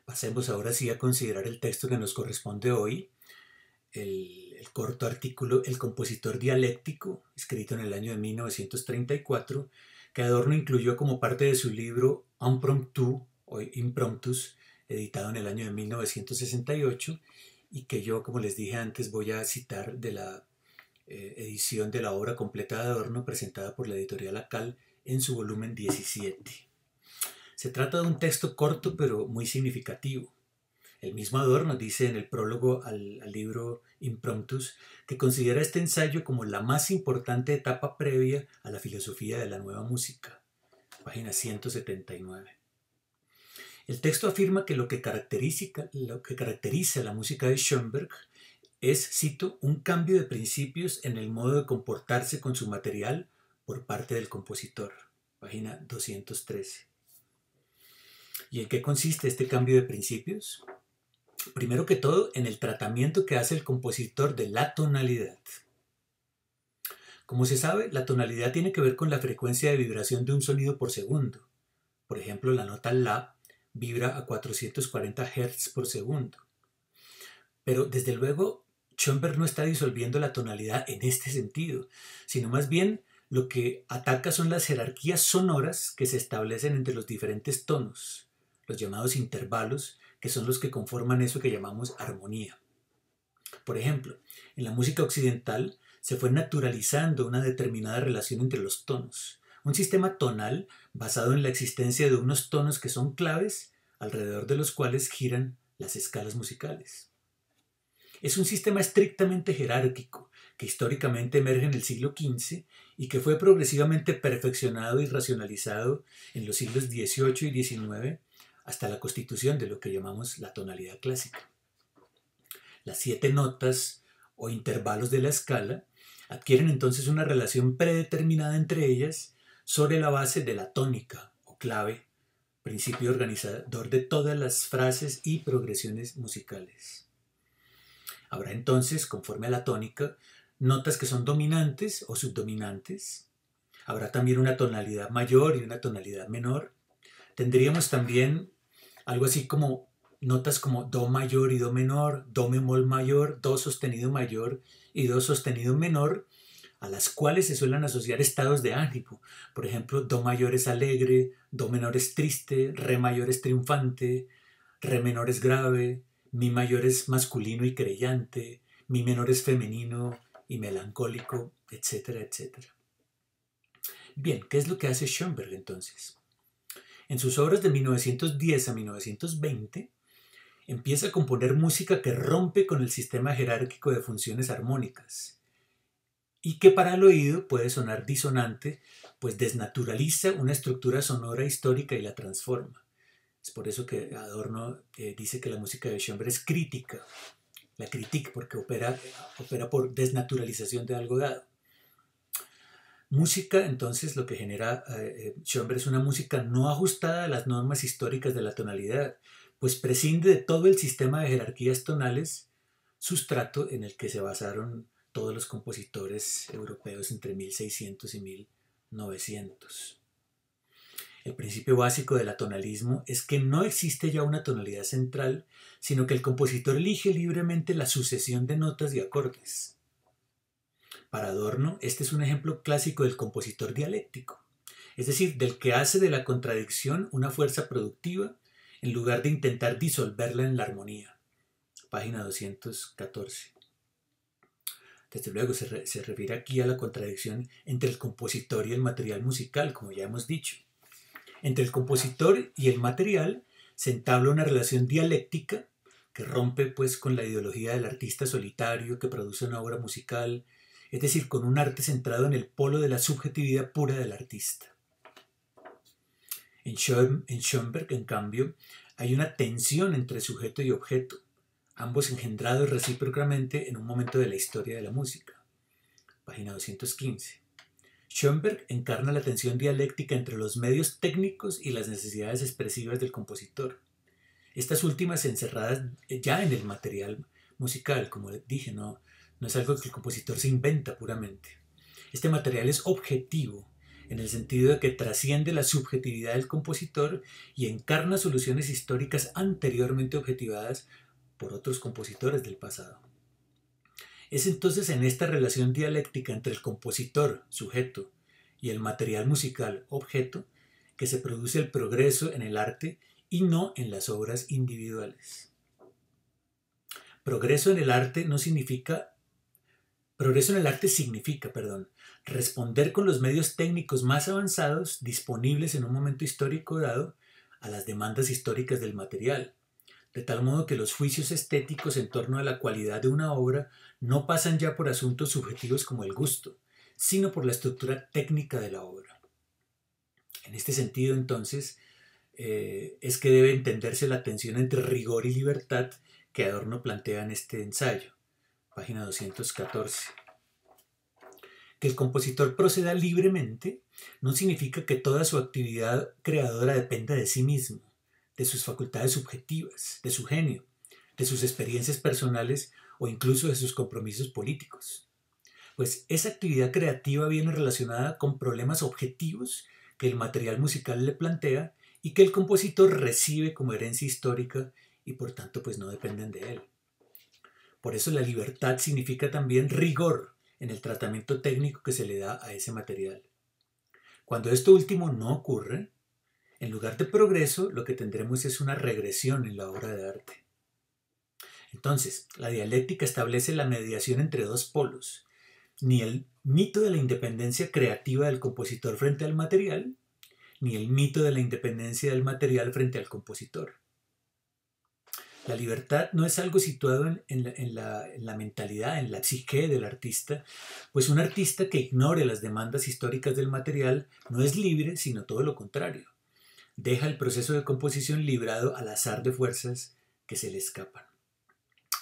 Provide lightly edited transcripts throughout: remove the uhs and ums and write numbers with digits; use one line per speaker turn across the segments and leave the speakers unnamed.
Pasemos ahora sí a considerar el texto que nos corresponde hoy, el corto artículo El compositor dialéctico, escrito en el año de 1934, que Adorno incluyó como parte de su libro Impromptu o Impromptus, editado en el año de 1968, y que yo, como les dije antes, voy a citar de la edición de la obra completa de Adorno presentada por la editorial Akal en su volumen 17. Se trata de un texto corto pero muy significativo. El mismo Adorno dice en el prólogo al libro Impromptus que considera este ensayo como la más importante etapa previa a la filosofía de la nueva música. Página 179. El texto afirma que lo que caracteriza la música de Schoenberg es, cito, un cambio de principios en el modo de comportarse con su material por parte del compositor. Página 213. ¿Y en qué consiste este cambio de principios? Primero que todo, en el tratamiento que hace el compositor de la tonalidad. Como se sabe, la tonalidad tiene que ver con la frecuencia de vibración de un sonido por segundo. Por ejemplo, la nota La vibra a 440 Hz por segundo. Pero desde luego, Schoenberg no está disolviendo la tonalidad en este sentido, sino más bien lo que ataca son las jerarquías sonoras que se establecen entre los diferentes tonos, los llamados intervalos, que son los que conforman eso que llamamos armonía. Por ejemplo, en la música occidental se fue naturalizando una determinada relación entre los tonos, un sistema tonal basado en la existencia de unos tonos que son claves alrededor de los cuales giran las escalas musicales. Es un sistema estrictamente jerárquico que históricamente emerge en el siglo XV y que fue progresivamente perfeccionado y racionalizado en los siglos XVIII y XIX hasta la constitución de lo que llamamos la tonalidad clásica. Las 7 notas o intervalos de la escala adquieren entonces una relación predeterminada entre ellas sobre la base de la tónica o clave, principio organizador de todas las frases y progresiones musicales. Habrá entonces, conforme a la tónica, notas que son dominantes o subdominantes. Habrá también una tonalidad mayor y una tonalidad menor. Tendríamos también algo así como notas como do mayor y do menor, do bemol mayor, do sostenido mayor y do sostenido menor, a las cuales se suelen asociar estados de ánimo. Por ejemplo, do mayor es alegre, do menor es triste, re mayor es triunfante, re menor es grave, mi mayor es masculino y creyente, mi menor es femenino y melancólico, etcétera, etcétera. Bien, ¿qué es lo que hace Schoenberg entonces? En sus obras de 1910 a 1920, empieza a componer música que rompe con el sistema jerárquico de funciones armónicas y que para el oído puede sonar disonante, pues desnaturaliza una estructura sonora histórica y la transforma. Es por eso que Adorno dice que la música de Schoenberg es crítica, la critique porque opera por desnaturalización de algo dado. Música, entonces, lo que genera Schoenberg es una música no ajustada a las normas históricas de la tonalidad, pues prescinde de todo el sistema de jerarquías tonales, sustrato en el que se basaron todos los compositores europeos entre 1600 y 1900. El principio básico del atonalismo es que no existe ya una tonalidad central, sino que el compositor elige libremente la sucesión de notas y acordes. Para Adorno, este es un ejemplo clásico del compositor dialéctico, es decir, del que hace de la contradicción una fuerza productiva en lugar de intentar disolverla en la armonía. Página 214. Desde luego se refiere aquí a la contradicción entre el compositor y el material musical, como ya hemos dicho. Entre el compositor y el material se entabla una relación dialéctica que rompe pues con la ideología del artista solitario que produce una obra musical, es decir, con un arte centrado en el polo de la subjetividad pura del artista. En Schoenberg, en cambio, hay una tensión entre sujeto y objeto, ambos engendrados recíprocamente en un momento de la historia de la música. Página 215. Schoenberg encarna la tensión dialéctica entre los medios técnicos y las necesidades expresivas del compositor. Estas últimas encerradas ya en el material musical, como dije, no es algo que el compositor se inventa puramente. Este material es objetivo, en el sentido de que trasciende la subjetividad del compositor y encarna soluciones históricas anteriormente objetivadas por otros compositores del pasado. Es entonces en esta relación dialéctica entre el compositor, sujeto, y el material musical, objeto, que se produce el progreso en el arte y no en las obras individuales. Progreso en el arte significa, responder con los medios técnicos más avanzados disponibles en un momento histórico dado a las demandas históricas del material, de tal modo que los juicios estéticos en torno a la cualidad de una obra no pasan ya por asuntos subjetivos como el gusto, sino por la estructura técnica de la obra. En este sentido, entonces, es que debe entenderse la tensión entre rigor y libertad que Adorno plantea en este ensayo, página 214. Que el compositor proceda libremente no significa que toda su actividad creadora dependa de sí mismo, de sus facultades subjetivas, de su genio, de sus experiencias personales o incluso de sus compromisos políticos. Pues esa actividad creativa viene relacionada con problemas objetivos que el material musical le plantea y que el compositor recibe como herencia histórica y por tanto pues no dependen de él. Por eso la libertad significa también rigor en el tratamiento técnico que se le da a ese material. Cuando esto último no ocurre, en lugar de progreso, lo que tendremos es una regresión en la obra de arte. Entonces, la dialéctica establece la mediación entre dos polos, ni el mito de la independencia creativa del compositor frente al material, ni el mito de la independencia del material frente al compositor. La libertad no es algo situado en la mentalidad, en la psique del artista, pues un artista que ignore las demandas históricas del material no es libre, sino todo lo contrario. Deja el proceso de composición librado al azar de fuerzas que se le escapan.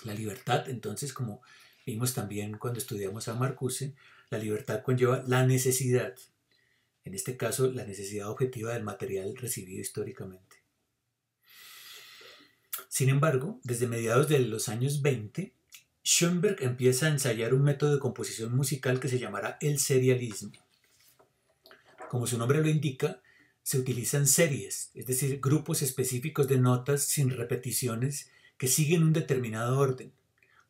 La libertad, entonces, como vimos también cuando estudiamos a Marcuse, la libertad conlleva la necesidad, en este caso la necesidad objetiva del material recibido históricamente. Sin embargo, desde mediados de los años 20, Schoenberg empieza a ensayar un método de composición musical que se llamará el serialismo. Como su nombre lo indica, se utilizan series, es decir, grupos específicos de notas sin repeticiones que siguen un determinado orden,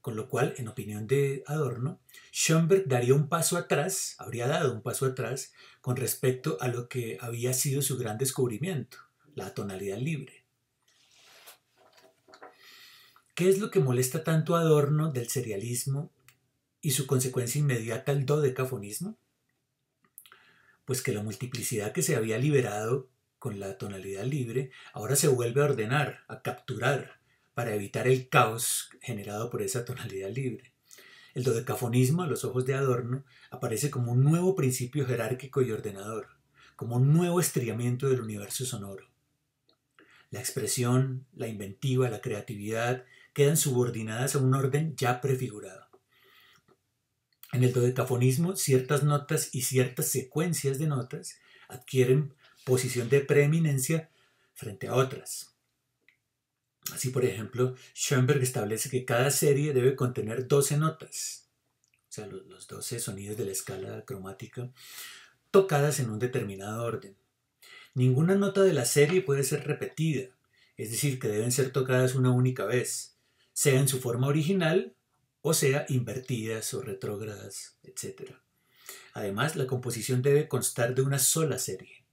con lo cual, en opinión de Adorno, Schoenberg habría dado un paso atrás con respecto a lo que había sido su gran descubrimiento, la tonalidad libre. ¿Qué es lo que molesta tanto a Adorno del serialismo y su consecuencia inmediata el dodecafonismo? Pues que la multiplicidad que se había liberado con la tonalidad libre ahora se vuelve a ordenar, a capturar, para evitar el caos generado por esa tonalidad libre. El dodecafonismo, a los ojos de Adorno, aparece como un nuevo principio jerárquico y ordenador, como un nuevo estriamiento del universo sonoro. La expresión, la inventiva, la creatividad quedan subordinadas a un orden ya prefigurado. En el dodecafonismo, ciertas notas y ciertas secuencias de notas adquieren posición de preeminencia frente a otras. Así, por ejemplo, Schoenberg establece que cada serie debe contener 12 notas, o sea, los 12 sonidos de la escala cromática, tocadas en un determinado orden. Ninguna nota de la serie puede ser repetida, es decir, que deben ser tocadas una única vez, sea en su forma original o sea invertidas o retrógradas, etc. Además, la composición debe constar de una sola serie.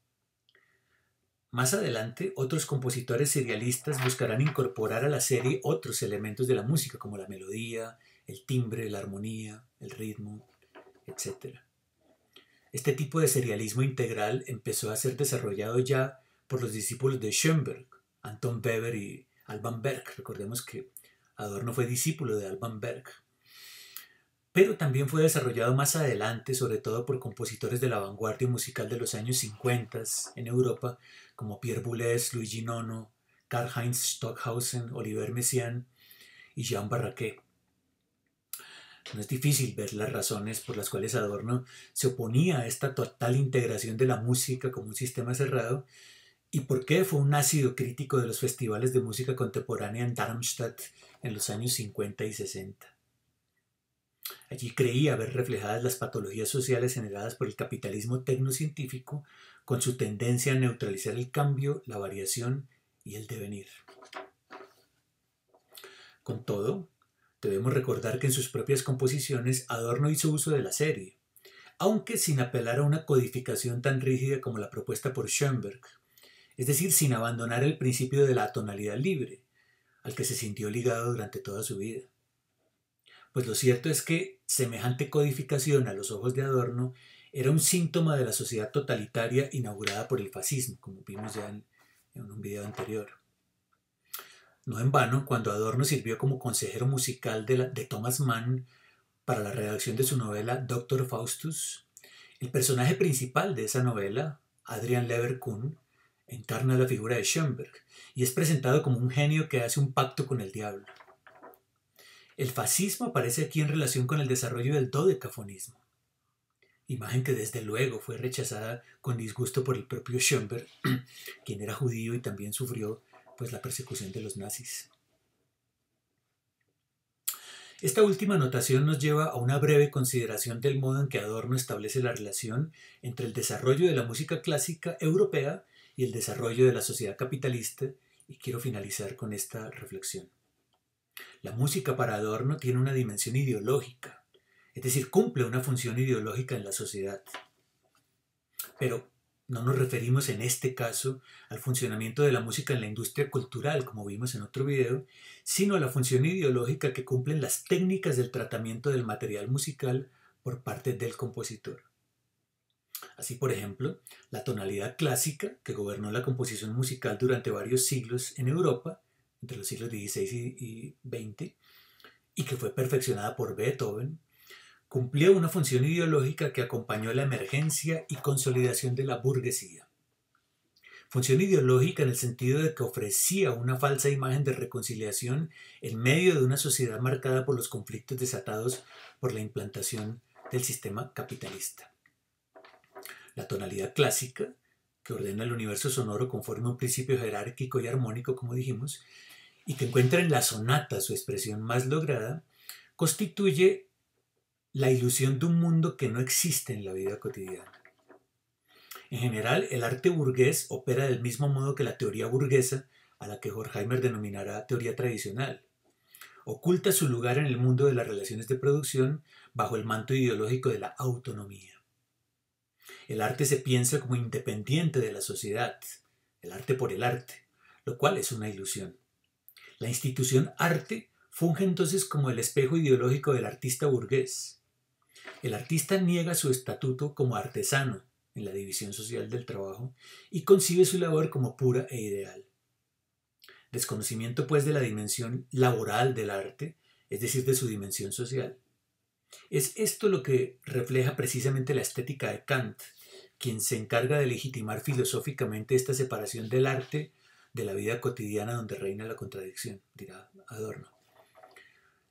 Más adelante, otros compositores serialistas buscarán incorporar a la serie otros elementos de la música, como la melodía, el timbre, la armonía, el ritmo, etc. Este tipo de serialismo integral empezó a ser desarrollado ya por los discípulos de Schoenberg, Anton Weber y Alban Berg. Recordemos que Adorno fue discípulo de Alban Berg. Pero también fue desarrollado más adelante, sobre todo por compositores de la vanguardia musical de los años 50 en Europa, como Pierre Boulez, Luigi Nono, Karl-Heinz Stockhausen, Olivier Messiaen y Jean Barraquet. No es difícil ver las razones por las cuales Adorno se oponía a esta total integración de la música como un sistema cerrado y por qué fue un ácido crítico de los festivales de música contemporánea en Darmstadt en los años 50 y 60. Allí creía ver reflejadas las patologías sociales generadas por el capitalismo tecnocientífico con su tendencia a neutralizar el cambio, la variación y el devenir. Con todo, debemos recordar que en sus propias composiciones Adorno hizo uso de la serie, aunque sin apelar a una codificación tan rígida como la propuesta por Schoenberg, es decir, sin abandonar el principio de la tonalidad libre, al que se sintió ligado durante toda su vida. Pues lo cierto es que semejante codificación a los ojos de Adorno era un síntoma de la sociedad totalitaria inaugurada por el fascismo, como vimos ya en un video anterior. No en vano, cuando Adorno sirvió como consejero musical de Thomas Mann para la redacción de su novela Dr. Faustus, el personaje principal de esa novela, Adrian Leverkuhn, encarna la figura de Schoenberg y es presentado como un genio que hace un pacto con el diablo. El fascismo aparece aquí en relación con el desarrollo del dodecafonismo, imagen que desde luego fue rechazada con disgusto por el propio Schoenberg, quien era judío y también sufrió pues, la persecución de los nazis. Esta última anotación nos lleva a una breve consideración del modo en que Adorno establece la relación entre el desarrollo de la música clásica europea y el desarrollo de la sociedad capitalista, y quiero finalizar con esta reflexión. La música para Adorno tiene una dimensión ideológica, es decir, cumple una función ideológica en la sociedad. Pero no nos referimos en este caso al funcionamiento de la música en la industria cultural, como vimos en otro video, sino a la función ideológica que cumplen las técnicas del tratamiento del material musical por parte del compositor. Así, por ejemplo, la tonalidad clásica, que gobernó la composición musical durante varios siglos en Europa, entre los siglos XVI y XX, y que fue perfeccionada por Beethoven, cumplía una función ideológica que acompañó la emergencia y consolidación de la burguesía. Función ideológica en el sentido de que ofrecía una falsa imagen de reconciliación en medio de una sociedad marcada por los conflictos desatados por la implantación del sistema capitalista. La tonalidad clásica, que ordena el universo sonoro conforme a un principio jerárquico y armónico, como dijimos, y que encuentra en la sonata su expresión más lograda, constituye la ilusión de un mundo que no existe en la vida cotidiana. En general, el arte burgués opera del mismo modo que la teoría burguesa, a la que Horkheimer denominará teoría tradicional. Oculta su lugar en el mundo de las relaciones de producción bajo el manto ideológico de la autonomía. El arte se piensa como independiente de la sociedad, el arte por el arte, lo cual es una ilusión. La institución arte funge entonces como el espejo ideológico del artista burgués. El artista niega su estatuto como artesano en la división social del trabajo y concibe su labor como pura e ideal. Desconocimiento, pues, de la dimensión laboral del arte, es decir, de su dimensión social. Es esto lo que refleja precisamente la estética de Kant, quien se encarga de legitimar filosóficamente esta separación del arte de la vida cotidiana donde reina la contradicción, dirá Adorno.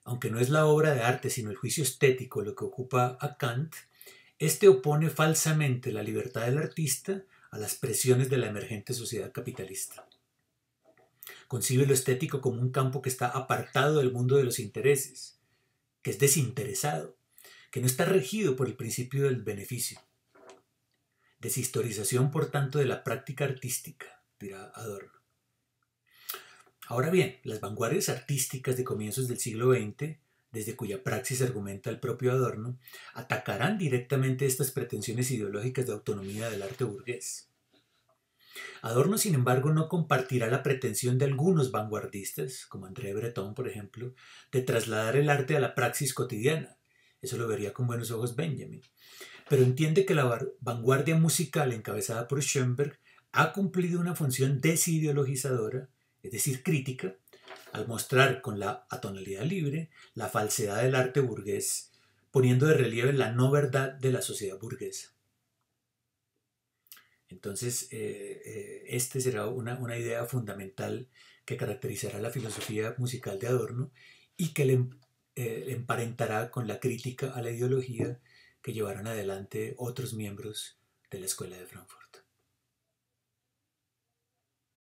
Aunque no es la obra de arte sino el juicio estético lo que ocupa a Kant, este opone falsamente la libertad del artista a las presiones de la emergente sociedad capitalista. Concibe lo estético como un campo que está apartado del mundo de los intereses, que es desinteresado, que no está regido por el principio del beneficio. Deshistorización, por tanto, de la práctica artística, dirá Adorno. Ahora bien, las vanguardias artísticas de comienzos del siglo XX, desde cuya praxis argumenta el propio Adorno, atacarán directamente estas pretensiones ideológicas de autonomía del arte burgués. Adorno, sin embargo, no compartirá la pretensión de algunos vanguardistas, como André Breton, por ejemplo, de trasladar el arte a la praxis cotidiana. Eso lo vería con buenos ojos Benjamin. Pero entiende que la vanguardia musical encabezada por Schoenberg ha cumplido una función desideologizadora, es decir, crítica, al mostrar con la atonalidad libre la falsedad del arte burgués, poniendo de relieve la no verdad de la sociedad burguesa. Entonces, este será una idea fundamental que caracterizará la filosofía musical de Adorno y que le emparentará con la crítica a la ideología que llevarán adelante otros miembros de la Escuela de Frankfurt.